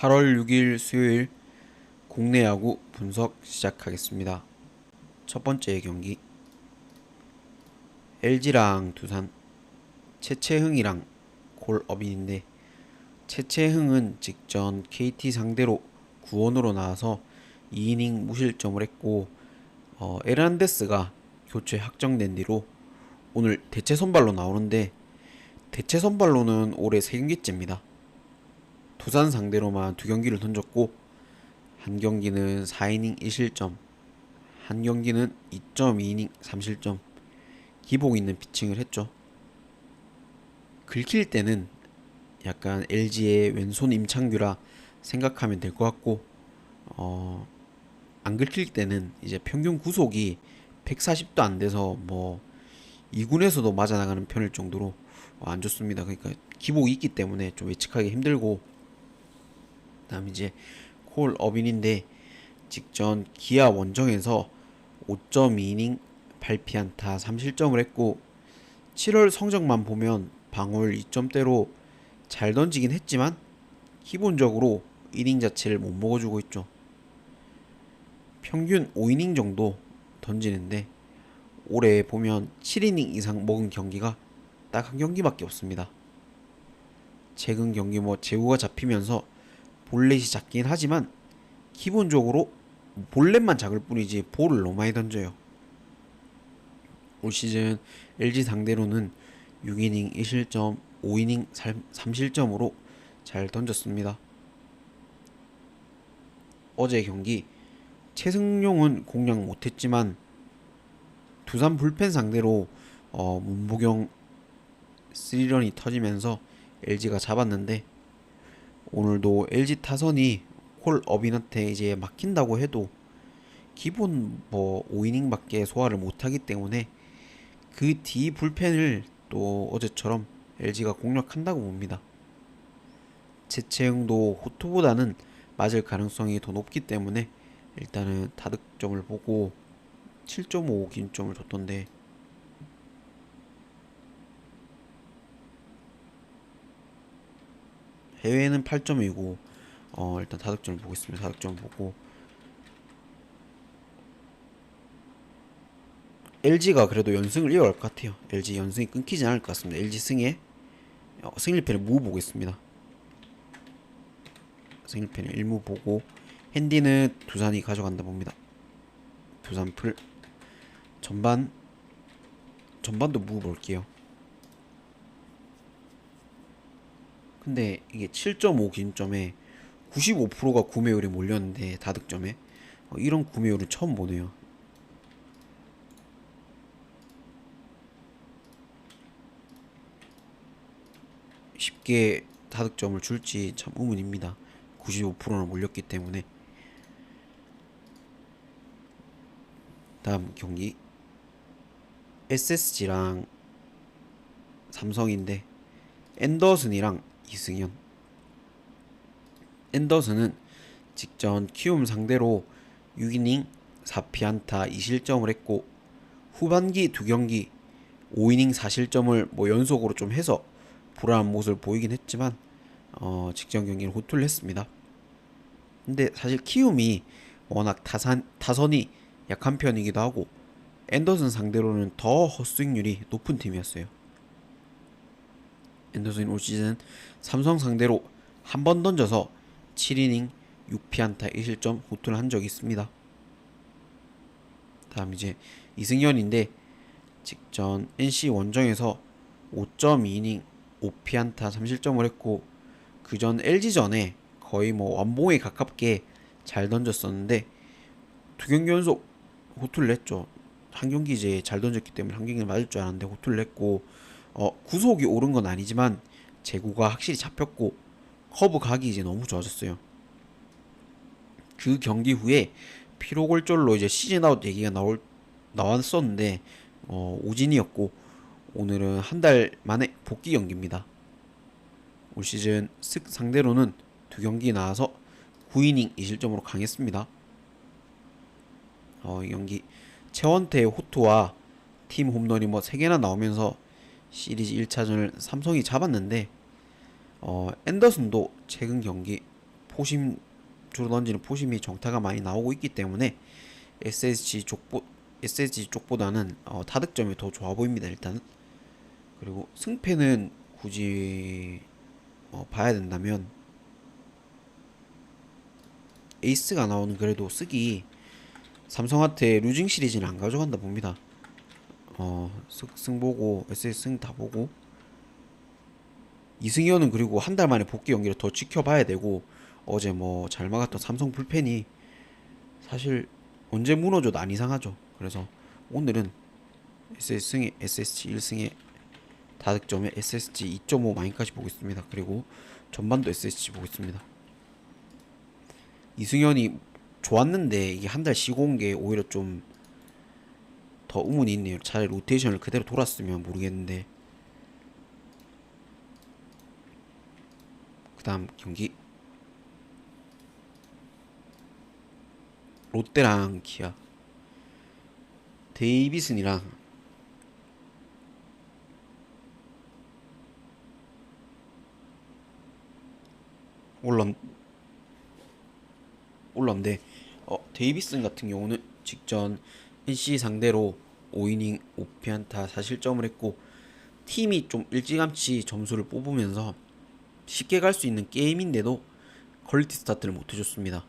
8월 6일 수요일 국내 야구 분석 시작하겠습니다. 첫 번째 경기 LG랑 두산 최채흥이랑 콜업인인데 최채흥은 직전 KT 상대로 구원으로 나와서 2이닝 무실점을 했고 에르난데스가 교체 확정된 뒤로 오늘 대체 선발로 나오는데 대체 선발로는 올해 3경기째입니다. 두산 상대로만 2경기를 던졌고 한 경기는 4이닝 1실점, 한 경기는 2.2이닝 3실점, 기복 있는 피칭을 했죠. 긁힐 때는 약간 LG의 왼손 임창규라 생각하면 될 것 같고, 안 긁힐 때는 이제 평균 구속이 140도 안 돼서 2군에서도 맞아 나가는 편일 정도로 안 좋습니다. 그러니까 기복이 있기 때문에 좀 예측하기 힘들고, 그다음 이제 콜 어빈인데 직전 기아 원정에서 5.2이닝 8피안타 3실점을 했고 7월 성적만 보면 방울 2점대로 잘 던지긴 했지만 기본적으로 이닝 자체를 못 먹어주고 있죠. 평균 5이닝 정도 던지는데 올해 보면 7이닝 이상 먹은 경기가 딱 한 경기밖에 없습니다. 최근 경기 제구가 잡히면서 볼넷이 작긴 하지만 기본적으로 볼넷만 작을 뿐이지 볼을 너무 많이 던져요. 올 시즌 LG 상대로는 6이닝 1실점, 5이닝 3실점으로 잘 던졌습니다. 어제 경기 최승용은 공략 못했지만 두산 불펜 상대로 문보경 3런이 터지면서 LG가 잡았는데 오늘도 LG 타선이 콜 어빈한테 이제 막힌다고 해도 기본 5이닝밖에 소화를 못하기 때문에 그 뒤 불펜을 또 어제처럼 LG가 공략한다고 봅니다. 채채응도 호투보다는 맞을 가능성이 더 높기 때문에 일단은 타득점을 보고 7.5 기준점을 줬던데 해외는 8점이고 일단 타득점을 보겠습니다. 타득점을 보고 LG가 그래도 연승을 이어갈 것 같아요. LG 연승이 끊기지 않을 것 같습니다. LG 승에 승일패를 무 보겠습니다. 승일패는 1무 보고 핸디는 두산이 가져간다 봅니다. 두산 풀 전반도 무 볼게요. 근데 이게 7.5 기준점에 95%가 구매율에 몰렸는데 다득점에 이런 구매율은 처음 보네요. 쉽게 다득점을 줄지 참 의문입니다. 95%나 몰렸기 때문에. 다음 경기 SSG랑 삼성인데 앤더슨이랑 이승현. 앤더슨은 직전 키움 상대로 6이닝 4피안타 2실점을 했고 후반기 2경기 5이닝 4실점을 연속으로 좀 해서 불안한 모습을 보이긴 했지만 직전 경기를 호투를 했습니다. 근데 사실 키움이 워낙 타선이 약한 편이기도 하고 앤더슨 상대로는 더 헛스윙률이 높은 팀이었어요. 앤더슨이 올 시즌 삼성 상대로 한 번 던져서 7이닝 6피안타 1실점 호투를 한 적이 있습니다. 다음 이제 이승현인데 직전 NC 원정에서 5.2이닝 5피안타 3실점을 했고 그전 LG전에 거의 완봉에 가깝게 잘 던졌었는데 2경기 연속 호투를 냈죠. 한 경기 이제 잘 던졌기 때문에 한 경기는 맞을 줄 알았는데 호투를 냈고 구속이 오른 건 아니지만 제구가 확실히 잡혔고 커브 각이 이제 너무 좋아졌어요. 그 경기 후에 피로골절로 이제 시즌 아웃 얘기가 나왔었는데 오진이었고 오늘은 한 달 만에 복귀 경기입니다. 올 시즌 쓱 상대로는 2경기 나와서 9이닝 2실점으로 강했습니다. 이 경기 최원태의 호투와 팀 홈런이 3개나 나오면서 시리즈 1차전을 삼성이 잡았는데 앤더슨도 최근 경기 포심 주로 던지는 포심이 정타가 많이 나오고 있기 때문에 SSG 쪽보다는 타득점이 더 좋아 보입니다. 일단 그리고 승패는 굳이 봐야 된다면 에이스가 나오는 그래도 쓰기 삼성한테 루징 시리즈는 안 가져간다 봅니다. 승 보고 SS 승 다 보고 이승현은 그리고 한 달 만에 복귀 연기를 더 지켜봐야 되고 어제 뭐 잘 막았던 삼성 불펜이 사실 언제 무너져도 안 이상하죠. 그래서 오늘은 SSG 1승에 다득점에 SSG 2.5 마인까지 보겠습니다. 그리고 전반도 SSG 보겠습니다. 이승현이 좋았는데 이게 한 달 쉬고 온 게 오히려 좀 더 의문이 있네요. 차라리 로테이션을 그대로 돌았으면 모르겠는데. 그 다음 경기 롯데랑 기아 데이비슨이랑 올런데 데이비슨 같은 경우는 직전 NC 상대로 5이닝 5피안타 4실점을 했고 팀이 좀 일찌감치 점수를 뽑으면서 쉽게 갈 수 있는 게임인데도 퀄리티 스타트를 못 해줬습니다.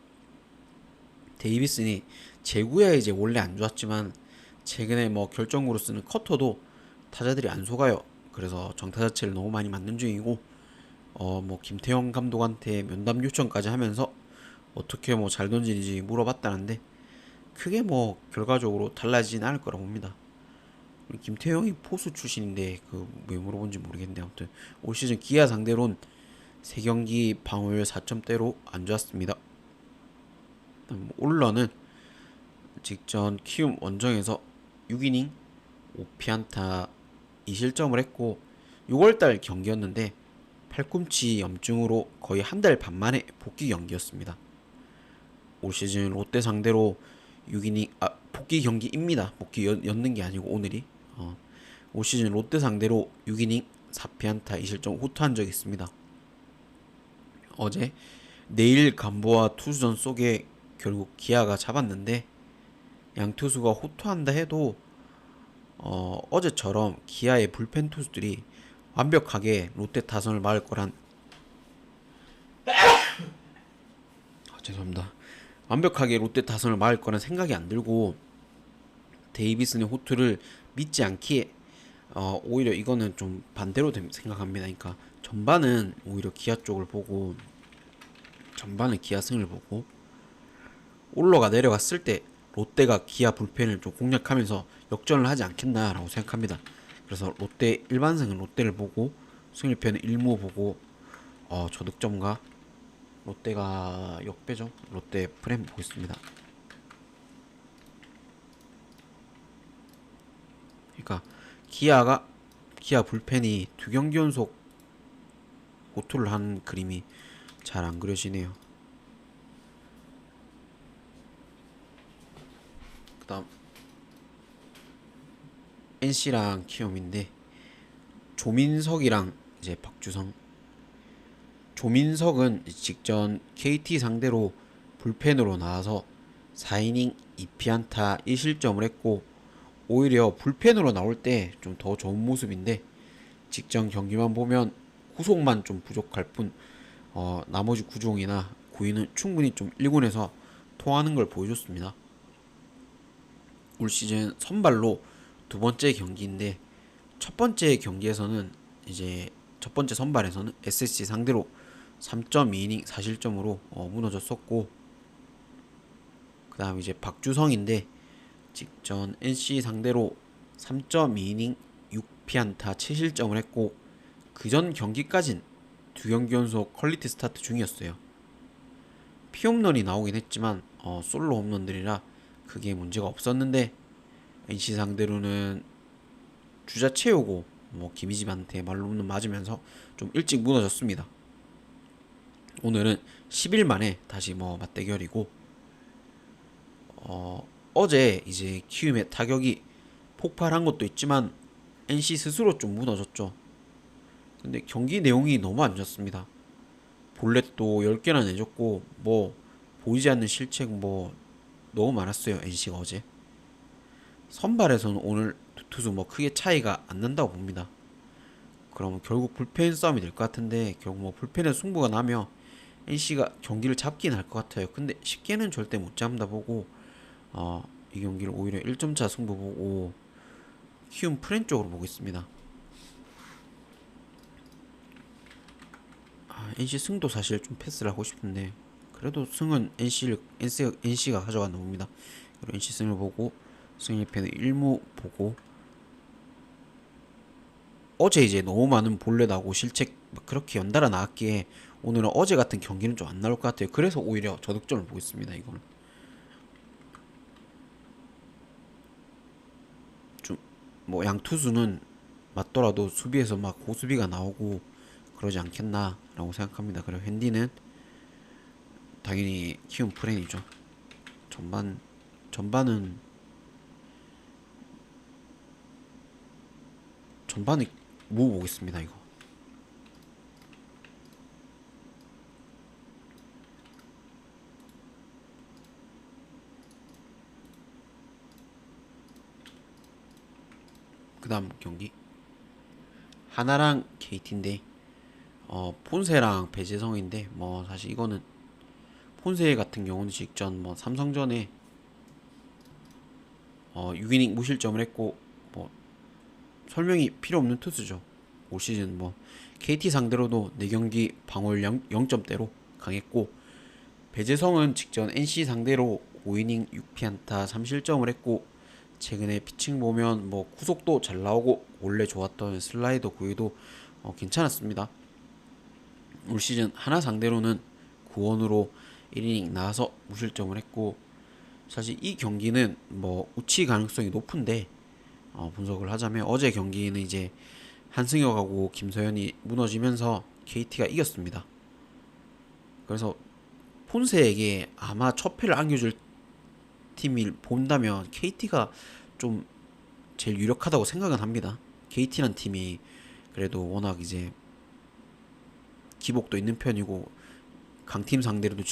데이비슨이 제구야 이제 원래 안 좋았지만 최근에 뭐 결정구로 쓰는 커터도 타자들이 안 속아요. 그래서 정타 자체를 너무 많이 맞는 중이고 뭐 김태형 감독한테 면담 요청까지 하면서 어떻게 뭐 잘 던지는지 물어봤다는데 크게 뭐 결과적으로 달라지진 않을 거라 봅니다. 김태형이 포수 출신인데 그 왜 물어본지 모르겠는데 아무튼 올 시즌 기아 상대로는 3경기 방어율 4점대로 안 좋았습니다. 올러는 직전 키움 원정에서 6이닝 5피안타 2실점을 했고 6월달 경기였는데 팔꿈치 염증으로 거의 한 달 반 만에 복귀 경기였습니다. 올 시즌 롯데 상대로 6이닝 복귀 경기입니다. 복귀였는 게 아니고 오늘이 올 시즌 롯데 상대로 6이닝 4피안타 2실점 호투한 적이 있습니다. 어제 내일 간보와 투수전 속에 결국 기아가 잡았는데 양 투수가 호투한다 해도 어제처럼 기아의 불펜 투수들이 완벽하게 롯데 타선을 막을 거란 죄송합니다. 완벽하게 롯데 타선을 막을 거란 생각이 안 들고 데이비슨의 호투를 믿지 않기에 오히려 이거는 좀 반대로 생각합니다. 그러니까 전반은 오히려 기아 쪽을 보고 전반은 기아 승을 보고 올러가 내려갔을 때 롯데가 기아 불펜을 좀 공략하면서 역전을 하지 않겠나라고 생각합니다. 그래서 롯데 일반승은 롯데를 보고 승리편은 1무 보고 저득점과 롯데가 역배죠. 롯데 프레임 보겠습니다. 그러니까 기아 불펜이 2경기 연속 호투를 한 그림이 잘 안 그려지네요. 그 다음 NC랑 키움인데 조민석이랑 이제 박주성. 조민석은 직전 KT 상대로 불펜으로 나와서 4이닝 2피안타 1실점을 했고 오히려 불펜으로 나올 때 좀 더 좋은 모습인데 직전 경기만 보면 후속만 좀 부족할 뿐 나머지 구종이나 구위는 충분히 좀 1군에서 통하는 걸 보여줬습니다. 올 시즌 선발로 두 번째 경기인데 첫 번째 경기에서는 이제 첫 번째 선발에서는 SSG 상대로 3.2이닝 4실점으로 무너졌었고 그 다음 이제 박주성인데 직전 NC 상대로 3.2이닝 6피안타 7실점을 했고 그전 경기까진 2경기 연속 퀄리티 스타트 중이었어요. 피홈런이 나오긴 했지만 솔로 홈런들이라 그게 문제가 없었는데 NC 상대로는 주자 채우고 뭐 김희집한테 말로 홈런 맞으면서 좀 일찍 무너졌습니다. 오늘은 10일 만에 다시 뭐 맞대결이고 어제 이제 키움의 타격이 폭발한 것도 있지만 NC 스스로 좀 무너졌죠. 근데 경기 내용이 너무 안 좋습니다. 볼넷도 10개나 내줬고 뭐 보이지 않는 실책 뭐 너무 많았어요. NC가 어제 선발에서는 오늘 두 투수 뭐 크게 차이가 안 난다고 봅니다. 그럼 결국 불펜 싸움이 될 것 같은데 결국 뭐 불펜에 승부가 나면 NC가 경기를 잡긴 할 것 같아요. 근데 쉽게는 절대 못 잡는다 보고 이 경기를 오히려 1점차 승부 보고 키움 프렌 쪽으로 보겠습니다. NC 승도 사실 좀 패스를 하고 싶은데 그래도 승은 NC가 가져간다 봅니다. 그리고 NC 승을 보고 승리패는 1무 보고 어제 이제 너무 많은 볼넷 나고 실책 그렇게 연달아 나왔기에 오늘은 어제 같은 경기는 좀 안 나올 것 같아요. 그래서 오히려 저득점을 보겠습니다. 이거는 좀 뭐 양투수는 맞더라도 수비에서 막 고수비가 나오고 그러지 않겠나라고 생각합니다. 그리고 핸디는 당연히 키움 프렌이죠. 전반 전반은 전반에 무 보겠습니다. 이거 그다음 경기 하나랑 KT인데 폰세랑 배재성인데 뭐 사실 이거는 폰세 같은 경우는 직전 뭐 삼성전에 6이닝 무실점을 했고 뭐 설명이 필요 없는 투수죠. 올 시즌 뭐 KT 상대로도 4경기 방어율 0점대로 강했고 배재성은 직전 NC 상대로 5이닝 6피안타 3실점을 했고 최근에 피칭 보면 뭐 구속도 잘 나오고 원래 좋았던 슬라이더 구위도 괜찮았습니다. 올 시즌 하나 상대로는 구원으로 1이닝 나와서 무실점을 했고 사실 이 경기는 뭐 우치 가능성이 높은데 분석을 하자면 어제 경기는 이제 한승혁하고 김서현이 무너지면서 KT가 이겼습니다. 그래서 폰세에게 아마 첫 패를 안겨줄 팀을 본다면 KT가 좀 제일 유력하다고 생각은 합니다. KT란 팀이 그래도 워낙 이제 기복도 있는 편이고 강팀 상대로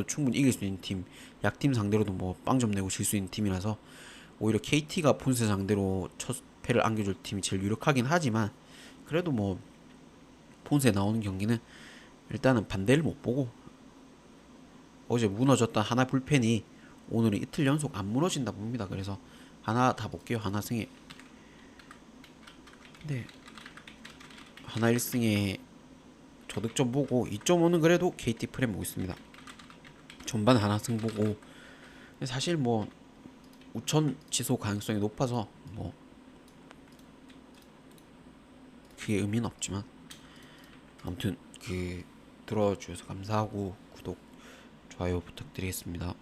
충분히 이길 수 있는 팀, 약팀 상대로도 뭐 빵점 내고 질 수 있는 팀이라서 오히려 KT가 폰세 상대로 첫 패를 안겨줄 팀이 제일 유력하긴 하지만 그래도 뭐 폰세 나오는 경기는 일단은 반대를 못 보고 어제 무너졌던 하나 불펜이 오늘은 이틀 연속 안 무너진다 봅니다. 그래서 하나 다 볼게요. 하나 승에 네 하나 1승에 저득점 보고 2.5는 그래도 KT 프렘 보고 있습니다. 전반 하나 승 보고 사실 뭐 우천 지속 가능성이 높아서 뭐 그게 의미는 없지만 아무튼 들어주셔서 감사하고 구독 좋아요 부탁드리겠습니다.